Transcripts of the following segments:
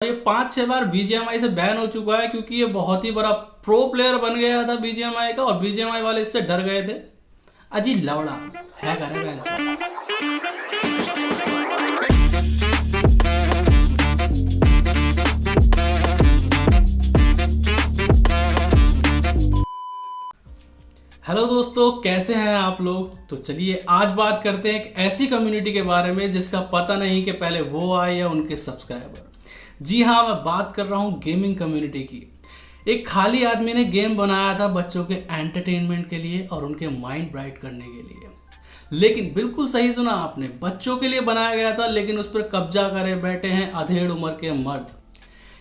ये 5-6 बार बीजीएमआई से बैन हो चुका है क्योंकि ये बहुत ही बड़ा प्रो प्लेयर बन गया था बीजीएमआई का और बीजीएमआई वाले इससे डर गए थे। अजी लवड़ा है करे बैन। हेलो दोस्तों, कैसे हैं आप लोग। तो चलिए आज बात करते हैं एक ऐसी कम्युनिटी के बारे में जिसका पता नहीं कि पहले वो आए या उनके सब्सक्राइबर। जी हाँ, मैं बात कर रहा हूँ गेमिंग कम्युनिटी की। एक खाली आदमी ने गेम बनाया था बच्चों के एंटरटेनमेंट के लिए और उनके माइंड ब्राइट करने के लिए। लेकिन बिल्कुल सही सुना आपने, बच्चों के लिए बनाया गया था, लेकिन उस पर कब्जा करे बैठे हैं अधेड़ उम्र के मर्द।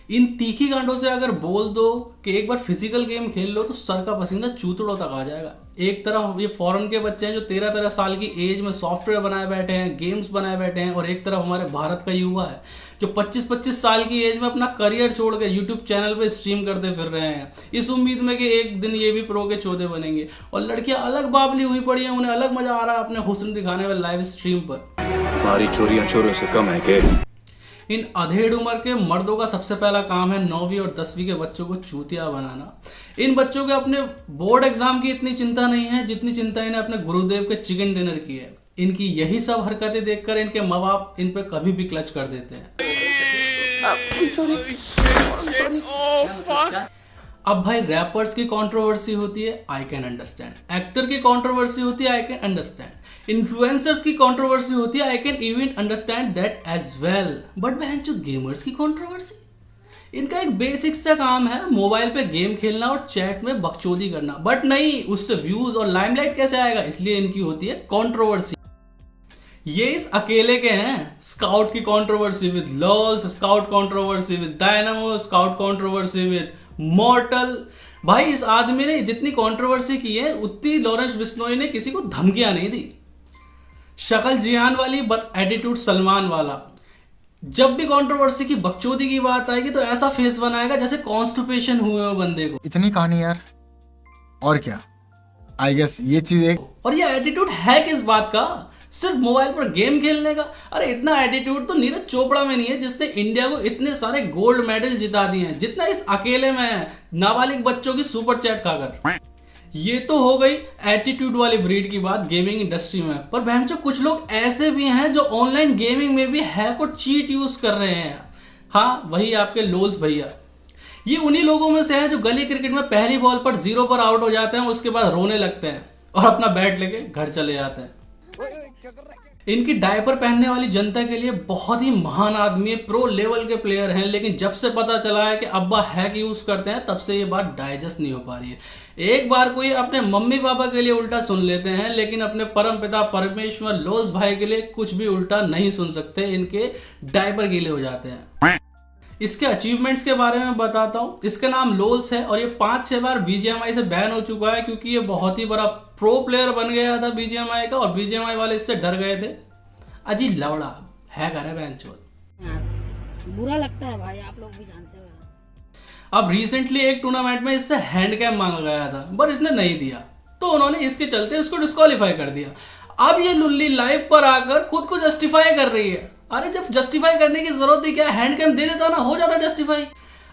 इन तीखी गांडों से अगर बोल दो कि एक बार फिजिकल गेम खेल लो तो सर का पसीना चूतड़ों तक आ जाएगा। एक तरफ ये फॉरेन के बच्चे हैं जो 13-13 साल की एज में सॉफ्टवेयर बनाए बैठे हैं, गेम्स बनाए बैठे हैं, और एक तरफ हमारे भारत का युवा है जो 25-25 साल की एज में अपना करियर छोड़ के यूट्यूब चैनल पे स्ट्रीम करते फिर रहे हैं इस उम्मीद में कि एक दिन ये भी प्रो के चौधे बनेंगे। और लड़कियां अलग बावली हुई पड़ी हैं, उन्हें अलग मजा आ रहा है अपने हुस्न दिखाने में लाइव स्ट्रीम पर। हमारी चोरियां चोरों से कम है के? इन अधेड़ उम्र के मर्दों का सबसे पहला काम है 9वीं और 10वीं के बच्चों को चूतिया बनाना। इन बच्चों के अपने बोर्ड एग्जाम की इतनी चिंता नहीं है जितनी चिंता इन्हें अपने गुरुदेव के चिकन डिनर की है। इनकी यही सब हरकतें देखकर इनके माँ बाप इन पर कभी भी क्लच कर देते हैं। अब भाई रैपर्स की कंट्रोवर्सी होती है, आई कैन अंडरस्टैंड। एक्टर की कंट्रोवर्सी होती है, आई कैन अंडरस्टैंड। इन्फ्लुएंसर्स की कंट्रोवर्सी होती है, I can even understand that as well. But बहनचोद गेमर्स की कंट्रोवर्सी, इनका एक बेसिक सा काम है मोबाइल पे गेम खेलना और चैट में बकचोदी करना, बट नहीं उससे व्यूज और लाइमलाइट कैसे आएगा, इसलिए इनकी होती है कंट्रोवर्सी। ये इस अकेले के हैं। स्काउट की controversy with lols, scout controversy with dynamo, scout controversy with मॉर्टल। भाई इस आदमी ने जितनी कंट्रोवर्सी की है उतनी लॉरेंस बिश्नोई ने किसी को धमकियां नहीं दी। शक्ल जियान वाली बट एटीट्यूड सलमान वाला। जब भी कंट्रोवर्सी की बकचोदी की बात आएगी तो ऐसा फेस बनाएगा जैसे कॉन्स्टिपेशन हुए हो बंदे को। इतनी कहानी यार, और क्या। आई गेस ये चीज एक, और ये एटीट्यूड है किस बात का, सिर्फ मोबाइल पर गेम खेलने का। अरे इतना एटीट्यूड तो नीरज चोपड़ा में नहीं है जिसने इंडिया को इतने सारे गोल्ड मेडल जिता दिए हैं जितना इस अकेले में है नाबालिग बच्चों की सुपर चैट खाकर। ये तो हो गई एटीट्यूड वाली ब्रीड की बात गेमिंग इंडस्ट्री में। पर बहनचोद कुछ लोग ऐसे भी हैं जो ऑनलाइन गेमिंग में भी हैक और चीट यूज कर रहे हैं। हाँ, वही आपके लोल्स भैया। ये उन्हीं लोगों में से हैं जो गली क्रिकेट में पहली बॉल पर 0 पर आउट हो जाते हैं, उसके बाद रोने लगते हैं और अपना बैट लेके घर चले जाते हैं। इनकी डायपर पहनने वाली जनता के लिए बहुत ही महान आदमी है, प्रो लेवल के प्लेयर हैं, लेकिन जब से पता चला है कि अब्बा हैक यूज करते हैं तब से ये बात डाइजेस्ट नहीं हो पा रही है। एक बार कोई अपने मम्मी पापा के लिए उल्टा सुन लेते हैं, लेकिन अपने परम पिता परमेश्वर लोल्स भाई के लिए कुछ भी उल्टा नहीं सुन सकते, इनके डायपर गीले हो जाते हैं। इसके अचीवमेंट्स के बारे में बताता हूँ। इसका नाम लोल्स है और ये 5-6 बार बीजीएमआई से बैन हो चुका है क्योंकि ये बहुत ही बड़ा प्रो प्लेयर बन गया था बीजीएमआई का और बीजीएमआई वाले इससे डर गए थे। अजी लवड़ा है करे बैनचोद। बुरा लगता है भाई, आप लोग भी जानते हो। अब रिसेंटली एक टूर्नामेंट में इससे हैंड कैम मांगा गया था पर इसने नहीं दिया, तो उन्होंने इसके चलते उसको डिस्क्वालीफाई कर दिया। अब ये लुल्ली लाइव पर आकर खुद को जस्टिफाई कर रही है। अरे जब जस्टिफाई करने की जरूरत थी क्या, हैंड कैम दे देता ना, हो जाता जस्टिफाई।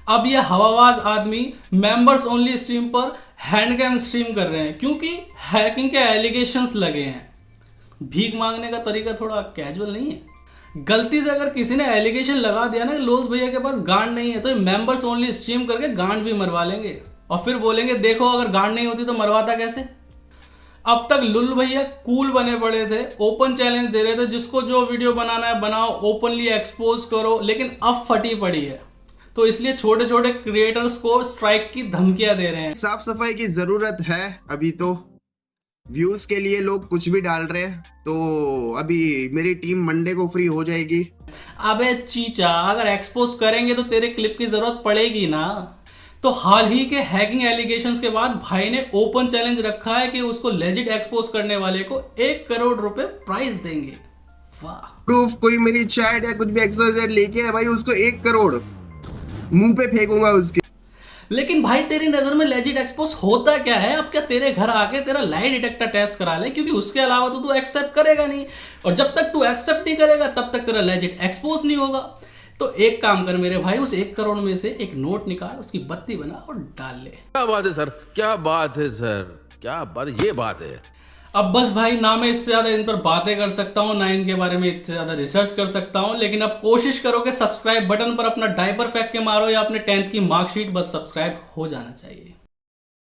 अब ये हवाबाज आदमी मेंबर्स ओनली स्ट्रीम पर हैंड कैम स्ट्रीम कर रहे हैं क्योंकि हैकिंग के एलिगेशंस लगे हैं। भीख मांगने का तरीका थोड़ा कैजुअल नहीं है। गलती से अगर किसी ने एलिगेशन लगा दिया ना लोल्स भैया के पास गांड नहीं है, तो ये मेंबर्स ओनली स्ट्रीम करके गांड भी मरवा लेंगे और फिर बोलेंगे देखो अगर गांड नहीं होती तो मरवाता कैसे। अब तक लुल भैया कूल बने पड़े थे, ओपन चैलेंज दे रहे थे, जिसको जो वीडियो बनाना है बनाओ, ओपनली एक्सपोज करो, लेकिन अब फटी पड़ी है तो इसलिए छोटे छोटे क्रिएटर्स को स्ट्राइक की धमकियां दे रहे हैं। साफ सफाई की जरूरत है। अभी तो व्यूज के लिए लोग कुछ भी डाल रहे हैं, तो अभी मेरी टीम मंडे को फ्री हो जाएगी। अबे चीचा, अगर एक्सपोज करेंगे तो तेरे क्लिप की जरूरत पड़ेगी ना। तो हाल ही के हैकिंग एलिगेशंस के बाद भाई ने ओपन चैलेंज रखा है कि उसको लेजिट एक्सपोज करने वाले को 1 करोड़ रुपए प्राइज देंगे। वाह। प्रूफ कोई मेरी चैट या कुछ भी एक्सपोजर लेके है भाई, उसको 1 करोड़ मुंह पे फेंकूंगा उसके। लेकिन भाई तेरी नजर में लेजिट एक्सपोज होता क्या है? अब क्या तेरे घर आके तेरा लाई डिटेक्टर टेस्ट करा ले, क्योंकि उसके अलावा तो तू एक्सेप्ट करेगा नहीं, और जब तक तू एक्सेप्ट नहीं करेगा तब तक तेरा लेजिट एक्सपोज नहीं होगा। तो एक काम कर मेरे भाई, उस 1 करोड़ में से एक नोट निकाल, उसकी बत्ती बना और डाल ले। क्या बात है सर, क्या बात है सर, क्या बात, ये बात है। अब बस भाई, ना मैं इससे ज्यादा इन पर बातें कर सकता हूँ, ना इनके बारे में इससे ज्यादा रिसर्च कर सकता हूँ, लेकिन अब कोशिश करो कि सब्सक्राइब बटन पर अपना डायपर फेंक के मारो या अपने 10th की मार्कशीट, बस सब्सक्राइब हो जाना चाहिए।